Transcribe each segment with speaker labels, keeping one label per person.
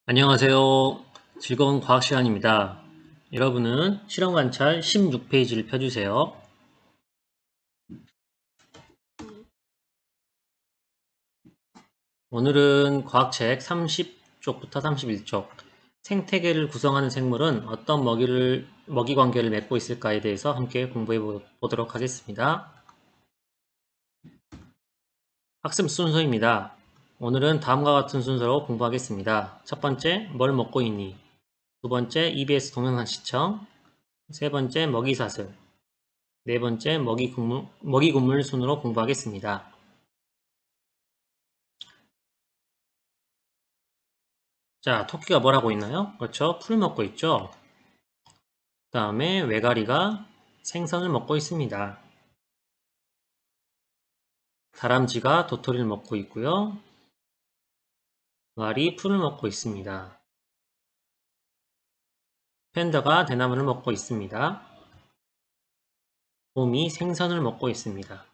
Speaker 1: 안녕하세요. 즐거운 과학 시간입니다. 여러분은 실험 관찰 16페이지를 펴주세요. 오늘은 과학책 30쪽부터 31쪽 생태계를 구성하는 생물은 어떤 먹이 관계를 맺고 있을까에 대해서 함께 공부해 보도록 하겠습니다. 학습 순서입니다. 오늘은 다음과 같은 순서로 공부하겠습니다. 첫 번째, 뭘 먹고 있니? 두 번째, EBS 동영상 시청. 세 번째, 먹이사슬. 네 번째, 먹이군물 순으로 공부하겠습니다. 자, 토끼가 뭘 하고 있나요? 그렇죠. 풀을 먹고 있죠. 그 다음에 외가리가 생선을 먹고 있습니다. 다람쥐가 도토리를 먹고 있고요. 말이 풀을 먹고 있습니다. 팬더가 대나무를 먹고 있습니다. 곰이 생선을 먹고 있습니다.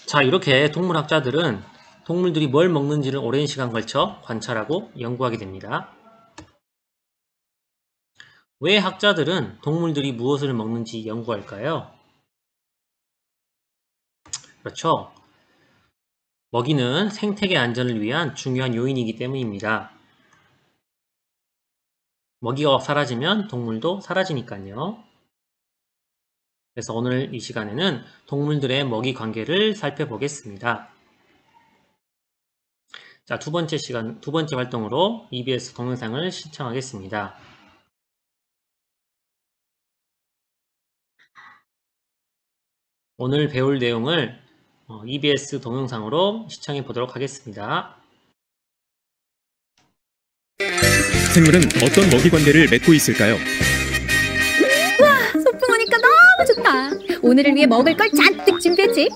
Speaker 1: 자, 이렇게 동물학자들은 동물들이 뭘 먹는지를 오랜 시간 걸쳐 관찰하고 연구하게 됩니다. 왜 학자들은 동물들이 무엇을 먹는지 연구할까요? 그렇죠. 먹이는 생태계 안전을 위한 중요한 요인이기 때문입니다. 먹이가 사라지면 동물도 사라지니까요. 그래서 오늘 이 시간에는 동물들의 먹이 관계를 살펴보겠습니다. 자, 두 번째 활동으로 EBS 동영상을 시청하겠습니다. 오늘 배울 내용을 EBS 동영상으로 시청해 보도록 하겠습니다.
Speaker 2: 생물은 어떤 먹이 관계를 맺고 있을까요?
Speaker 3: 와, 소풍 오니까 너무 좋다. 오늘을 위해 먹을 걸 잔뜩 준비했지.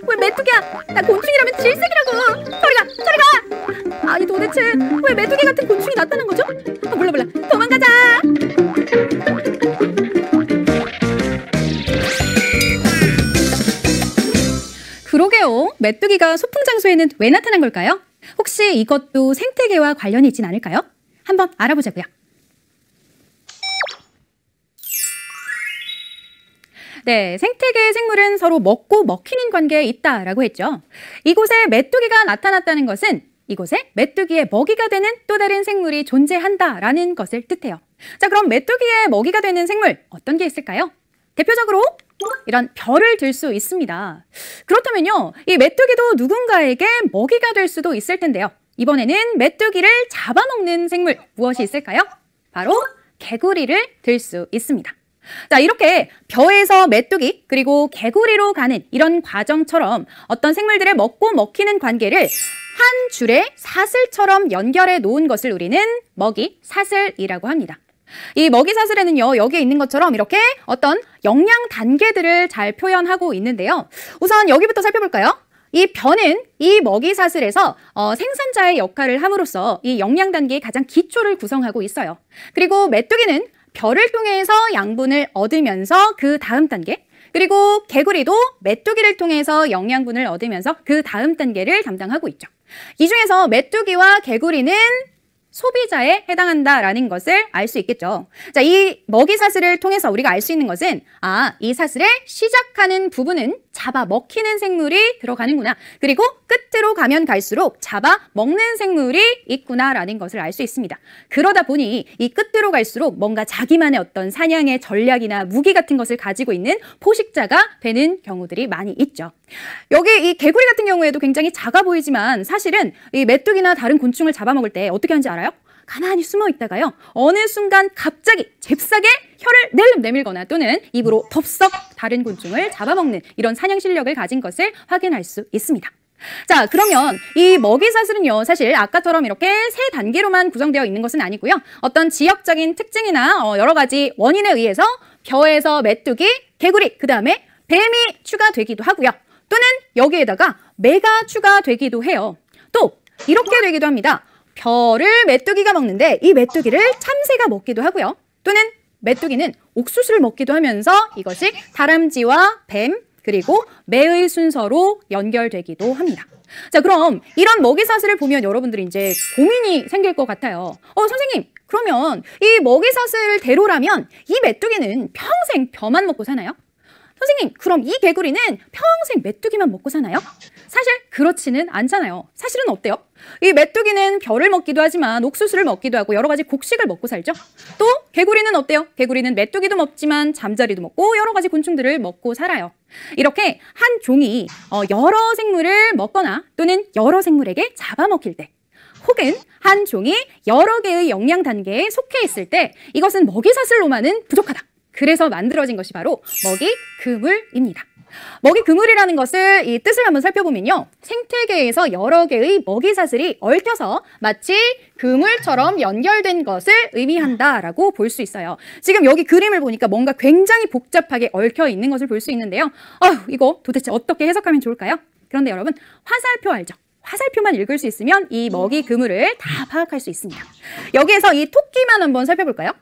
Speaker 3: 왜 메뚜기야? 나 곤충이라면 질색이라고. 저리 가. 아니 도대체 왜 메뚜기 같은 곤충이 나타난 거죠? 몰라 도망가자. 그러게요. 메뚜기가 소풍 장소에는 왜 나타난 걸까요? 혹시 이것도 생태계와 관련이 있진 않을까요? 한번 알아보자고요. 네, 생태계의 생물은 서로 먹고 먹히는 관계에 있다라고 했죠. 이곳에 메뚜기가 나타났다는 것은 이곳에 메뚜기의 먹이가 되는 또 다른 생물이 존재한다라는 것을 뜻해요. 자, 그럼 메뚜기의 먹이가 되는 생물 어떤 게 있을까요? 대표적으로 이런 별을 들 수 있습니다. 그렇다면요, 이 메뚜기도 누군가에게 먹이가 될 수도 있을 텐데요. 이번에는 메뚜기를 잡아먹는 생물 무엇이 있을까요? 바로 개구리를 들 수 있습니다. 자, 이렇게 벼에서 메뚜기 그리고 개구리로 가는 이런 과정처럼 어떤 생물들의 먹고 먹히는 관계를 한 줄의 사슬처럼 연결해 놓은 것을 우리는 먹이 사슬이라고 합니다. 이 먹이 사슬에는요, 여기에 있는 것처럼 이렇게 어떤 영양 단계들을 잘 표현하고 있는데요. 우선 여기부터 살펴볼까요? 이 벼는 이 먹이 사슬에서 생산자의 역할을 함으로써 이 영양 단계의 가장 기초를 구성하고 있어요. 그리고 메뚜기는 벼를 통해서 양분을 얻으면서 그 다음 단계, 그리고 개구리도 메뚜기를 통해서 영양분을 얻으면서 그 다음 단계를 담당하고 있죠. 이 중에서 메뚜기와 개구리는 소비자에 해당한다라는 것을 알 수 있겠죠. 자, 이 먹이 사슬을 통해서 우리가 알 수 있는 것은 이 사슬의 시작하는 부분은 잡아 먹히는 생물이 들어가는구나. 그리고 끝으로 가면 갈수록 잡아 먹는 생물이 있구나라는 것을 알 수 있습니다. 그러다 보니 이 끝으로 갈수록 뭔가 자기만의 어떤 사냥의 전략이나 무기 같은 것을 가지고 있는 포식자가 되는 경우들이 많이 있죠. 여기 이 개구리 같은 경우에도 굉장히 작아 보이지만 사실은 이 메뚜기나 다른 곤충을 잡아먹을 때 어떻게 하는지 알아요? 가만히 숨어 있다가요, 어느 순간 갑자기 잽싸게 혀를 내밀거나 또는 입으로 덥석 다른 곤충을 잡아먹는 이런 사냥 실력을 가진 것을 확인할 수 있습니다. 자, 그러면 이 먹이 사슬은요, 사실 아까처럼 이렇게 세 단계로만 구성되어 있는 것은 아니고요. 어떤 지역적인 특징이나 여러 가지 원인에 의해서 벼에서 메뚜기, 개구리, 그 다음에 뱀이 추가되기도 하고요. 또는 여기에다가 매가 추가되기도 해요. 또 이렇게 되기도 합니다. 벼를 메뚜기가 먹는데 이 메뚜기를 참새가 먹기도 하고요. 또는 메뚜기는 옥수수를 먹기도 하면서 이것이 다람쥐와 뱀, 그리고 매의 순서로 연결되기도 합니다. 자, 그럼 이런 먹이사슬을 보면 여러분들이 이제 고민이 생길 것 같아요. 선생님, 그러면 이 먹이사슬대로라면 이 메뚜기는 평생 벼만 먹고 사나요? 선생님, 그럼 이 개구리는 평생 메뚜기만 먹고 사나요? 사실 그렇지는 않잖아요. 사실은 어때요? 이 메뚜기는 벼를 먹기도 하지만 옥수수를 먹기도 하고 여러 가지 곡식을 먹고 살죠. 또 개구리는 어때요? 개구리는 메뚜기도 먹지만 잠자리도 먹고 여러 가지 곤충들을 먹고 살아요. 이렇게 한 종이 여러 생물을 먹거나 또는 여러 생물에게 잡아먹힐 때, 혹은 한 종이 여러 개의 영양 단계에 속해 있을 때 이것은 먹이사슬로만은 부족하다. 그래서 만들어진 것이 바로 먹이 그물입니다. 먹이 그물이라는 것을 이 뜻을 한번 살펴보면요. 생태계에서 여러 개의 먹이 사슬이 얽혀서 마치 그물처럼 연결된 것을 의미한다라고 볼 수 있어요. 지금 여기 그림을 보니까 뭔가 굉장히 복잡하게 얽혀 있는 것을 볼 수 있는데요. 이거 도대체 어떻게 해석하면 좋을까요? 그런데 여러분, 화살표 알죠? 화살표만 읽을 수 있으면 이 먹이 그물을 다 파악할 수 있습니다. 여기에서 이 토끼만 한번 살펴볼까요?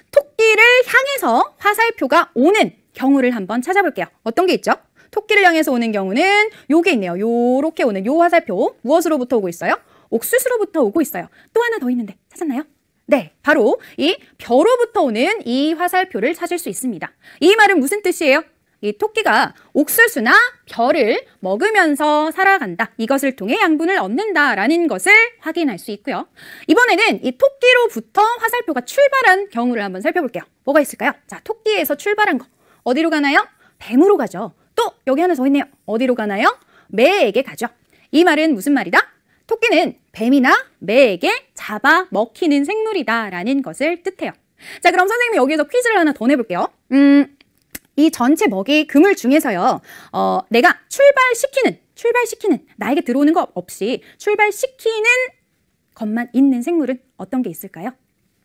Speaker 3: 토끼를 향해서 화살표가 오는 경우를 한번 찾아볼게요. 어떤 게 있죠? 토끼를 향해서 오는 경우는 요게 있네요. 요렇게 오는 요 화살표. 무엇으로부터 오고 있어요? 옥수수로부터 오고 있어요. 또 하나 더 있는데 찾았나요? 네, 바로 이 벼로부터 오는 이 화살표를 찾을 수 있습니다. 이 말은 무슨 뜻이에요? 이 토끼가 옥수수나 벼를 먹으면서 살아간다. 이것을 통해 양분을 얻는다라는 것을 확인할 수 있고요. 이번에는 이 토끼로부터 화살표가 출발한 경우를 한번 살펴볼게요. 뭐가 있을까요? 자, 토끼에서 출발한 거. 어디로 가나요? 뱀으로 가죠. 또 여기 하나 더 있네요. 어디로 가나요? 매에게 가죠. 이 말은 무슨 말이다? 토끼는 뱀이나 매에게 잡아먹히는 생물이다라는 것을 뜻해요. 자, 그럼 선생님이 여기에서 퀴즈를 하나 더 내볼게요. 이 전체 먹이 그물 중에서요, 내가 출발시키는, 나에게 들어오는 것 없이 출발시키는 것만 있는 생물은 어떤 게 있을까요?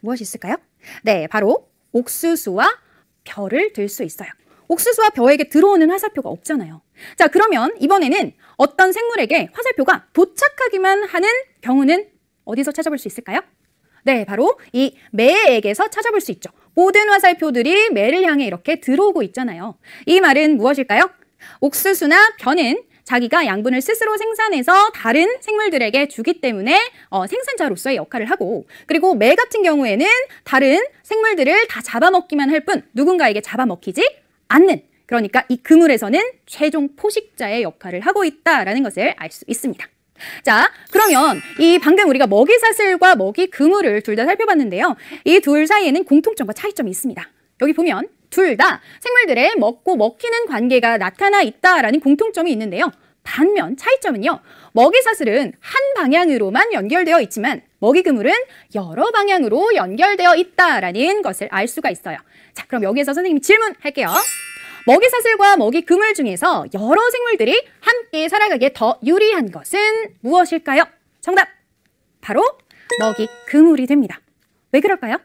Speaker 3: 무엇이 있을까요? 네, 바로 옥수수와 벼를 들 수 있어요. 옥수수와 벼에게 들어오는 화살표가 없잖아요. 자, 그러면 이번에는 어떤 생물에게 화살표가 도착하기만 하는 경우는 어디서 찾아볼 수 있을까요? 네, 바로 이 매에게서 찾아볼 수 있죠. 모든 화살표들이 매를 향해 이렇게 들어오고 있잖아요. 이 말은 무엇일까요? 옥수수나 벼는 자기가 양분을 스스로 생산해서 다른 생물들에게 주기 때문에 생산자로서의 역할을 하고, 그리고 매 같은 경우에는 다른 생물들을 다 잡아먹기만 할 뿐 누군가에게 잡아먹히지 않는, 그러니까 이 그물에서는 최종 포식자의 역할을 하고 있다라는 것을 알 수 있습니다. 자, 그러면 이 방금 우리가 먹이 사슬과 먹이 그물을 둘 다 살펴봤는데요. 이 둘 사이에는 공통점과 차이점이 있습니다. 여기 보면 둘 다 생물들의 먹고 먹히는 관계가 나타나 있다라는 공통점이 있는데요. 반면 차이점은요. 먹이 사슬은 한 방향으로만 연결되어 있지만 먹이 그물은 여러 방향으로 연결되어 있다라는 것을 알 수가 있어요. 자, 그럼 여기에서 선생님이 질문할게요. 먹이 사슬과 먹이 그물 중에서 여러 생물들이 함께 살아가기에 더 유리한 것은 무엇일까요? 정답! 바로 먹이 그물이 됩니다. 왜 그럴까요?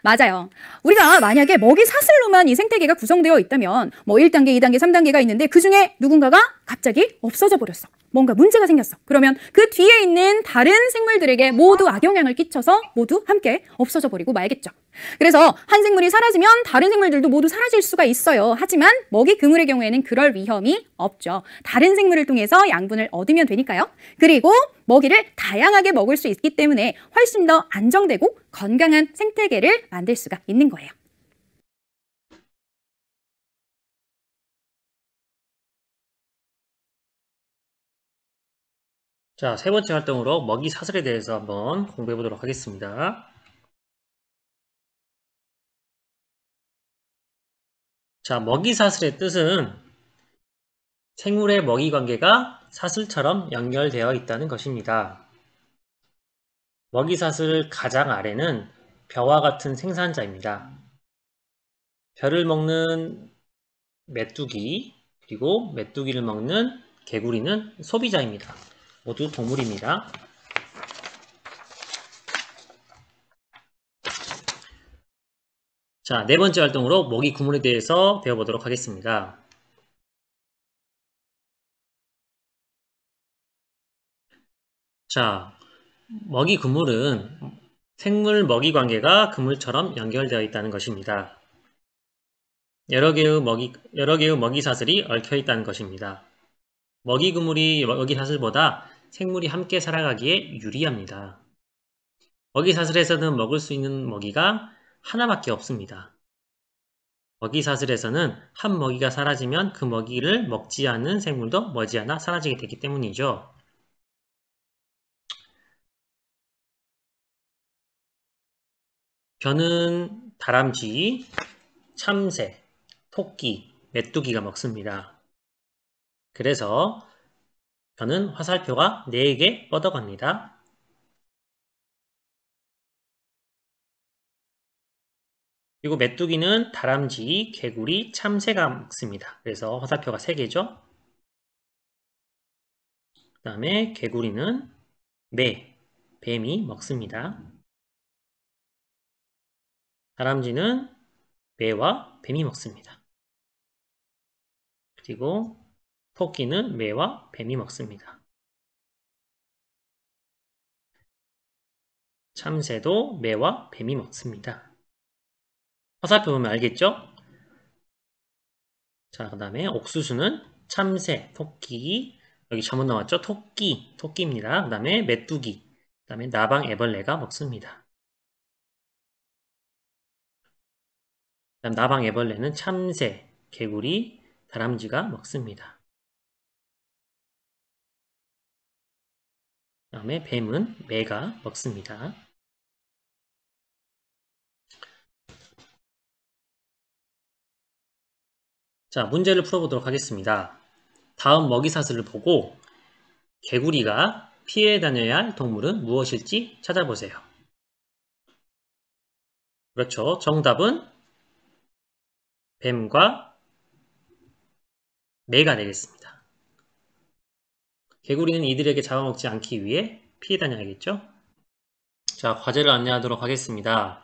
Speaker 3: 맞아요. 우리가 만약에 먹이 사슬로만 이 생태계가 구성되어 있다면 1단계, 2단계, 3단계가 있는데 그 중에 누군가가 갑자기 없어져 버렸어. 뭔가 문제가 생겼어. 그러면 그 뒤에 있는 다른 생물들에게 모두 악영향을 끼쳐서 모두 함께 없어져 버리고 말겠죠. 그래서 한 생물이 사라지면 다른 생물들도 모두 사라질 수가 있어요. 하지만 먹이 그물의 경우에는 그럴 위험이 없죠. 다른 생물을 통해서 양분을 얻으면 되니까요. 그리고 먹이를 다양하게 먹을 수 있기 때문에 훨씬 더 안정되고 건강한 생태계를 만들 수가 있는 거예요.
Speaker 1: 자, 세 번째 활동으로 먹이 사슬에 대해서 한번 공부해 보도록 하겠습니다. 자, 먹이 사슬의 뜻은 생물의 먹이 관계가 사슬처럼 연결되어 있다는 것입니다. 먹이 사슬 가장 아래는 벼와 같은 생산자입니다. 벼를 먹는 메뚜기, 그리고 메뚜기를 먹는 개구리는 소비자입니다. 모두 동물입니다. 자, 네 번째 활동으로 먹이 그물에 대해서 배워보도록 하겠습니다. 자, 먹이 그물은 생물 먹이 관계가 그물처럼 연결되어 있다는 것입니다. 여러 개의 먹이 사슬이 얽혀 있다는 것입니다. 먹이 그물이 먹이 사슬보다 생물이 함께 살아가기에 유리합니다. 먹이 사슬에서는 먹을 수 있는 먹이가 하나밖에 없습니다. 먹이 사슬에서는 한 먹이가 사라지면 그 먹이를 먹지 않는 생물도 머지않아 사라지게 되기 때문이죠. 벼는 다람쥐, 참새, 토끼, 메뚜기가 먹습니다. 그래서 벼는 화살표가 4개 뻗어갑니다. 그리고 메뚜기는 다람쥐, 개구리, 참새가 먹습니다. 그래서 화살표가 3개죠. 그 다음에 개구리는 매, 뱀이 먹습니다. 다람쥐는 매와 뱀이 먹습니다. 그리고 토끼는 매와 뱀이 먹습니다. 참새도 매와 뱀이 먹습니다. 화살표 보면 알겠죠? 자, 그 다음에 옥수수는 참새, 토끼, 여기 잘못 나왔죠? 토끼입니다. 그 다음에 메뚜기, 그 다음에 나방애벌레가 먹습니다. 그 다음 나방애벌레는 참새, 개구리, 다람쥐가 먹습니다. 그 다음에 뱀은 매가 먹습니다. 자, 문제를 풀어보도록 하겠습니다. 다음 먹이사슬을 보고 개구리가 피해 다녀야 할 동물은 무엇일지 찾아보세요. 그렇죠. 정답은 뱀과 매가 되겠습니다. 개구리는 이들에게 잡아먹지 않기 위해 피해 다녀야겠죠. 자, 과제를 안내하도록 하겠습니다.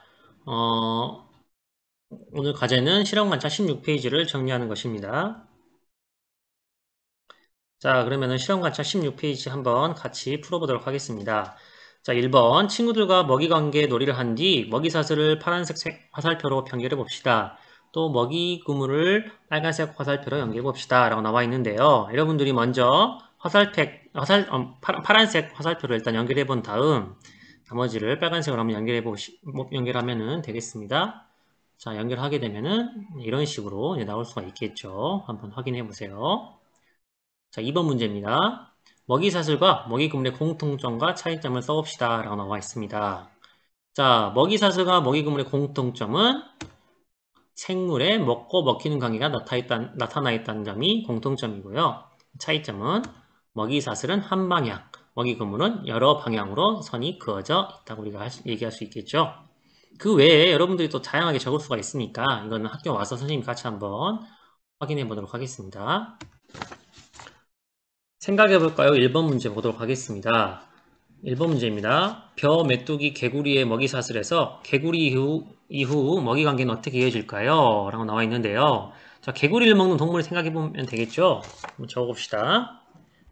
Speaker 1: 오늘 과제는 실험관찰 16페이지를 정리하는 것입니다. 자, 그러면은 실험관찰 16페이지 한번 같이 풀어보도록 하겠습니다. 자, 1번 친구들과 먹이관계 놀이를 한 뒤 먹이사슬을 파란색 화살표로 연결해 봅시다. 또 먹이 그물을 빨간색 화살표로 연결해 봅시다 라고 나와 있는데요. 여러분들이 먼저 파란색 화살표를 일단 연결해 본 다음 나머지를 빨간색으로 한번 연결하면 되겠습니다. 자, 연결하게 되면은 이런 식으로 나올 수가 있겠죠. 한번 확인해 보세요. 자, 2번 문제입니다. 먹이사슬과 먹이그물의 공통점과 차이점을 써봅시다 라고 나와 있습니다. 자, 먹이사슬과 먹이그물의 공통점은 생물에 먹고 먹히는 관계가 나타나 있다는 점이 공통점이고요. 차이점은 먹이사슬은 한 방향, 먹이그물은 여러 방향으로 선이 그어져 있다고 우리가 얘기할 수 있겠죠. 그 외에 여러분들이 또 다양하게 적을 수가 있으니까 이거는 학교 와서 선생님 같이 한번 확인해 보도록 하겠습니다. 생각해 볼까요? 1번 문제 보도록 하겠습니다. 1번 문제입니다. 벼, 메뚜기, 개구리의 먹이사슬에서 개구리 이후 먹이 관계는 어떻게 이어질까요? 라고 나와 있는데요. 자, 개구리를 먹는 동물을 생각해 보면 되겠죠? 한번 적어봅시다.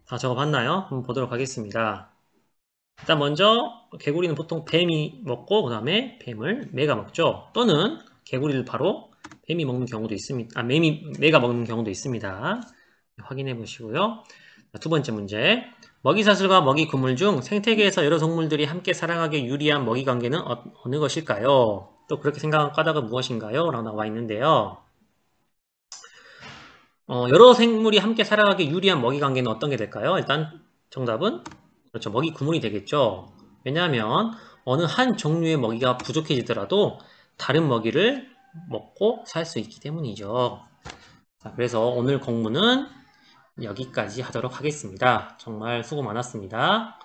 Speaker 1: 다 적어봤나요? 한번 보도록 하겠습니다. 일단 먼저 개구리는 보통 뱀이 먹고 그 다음에 뱀을 매가 먹죠. 또는 개구리를 바로 뱀이 먹는 경우도 있습니다. 매가 먹는 경우도 있습니다. 확인해 보시고요. 자, 두 번째 문제. 먹이사슬과 먹이그물 중 생태계에서 여러 동물들이 함께 살아가기 유리한 먹이관계는 어느 것일까요? 또 그렇게 생각한 까닭은 무엇인가요? 라고 나와 있는데요. 여러 생물이 함께 살아가기 유리한 먹이관계는 어떤 게 될까요? 일단 정답은 그렇죠. 먹이그물이 되겠죠. 왜냐하면 어느 한 종류의 먹이가 부족해지더라도 다른 먹이를 먹고 살 수 있기 때문이죠. 자, 그래서 오늘 공부는 여기까지 하도록 하겠습니다. 정말 수고 많았습니다.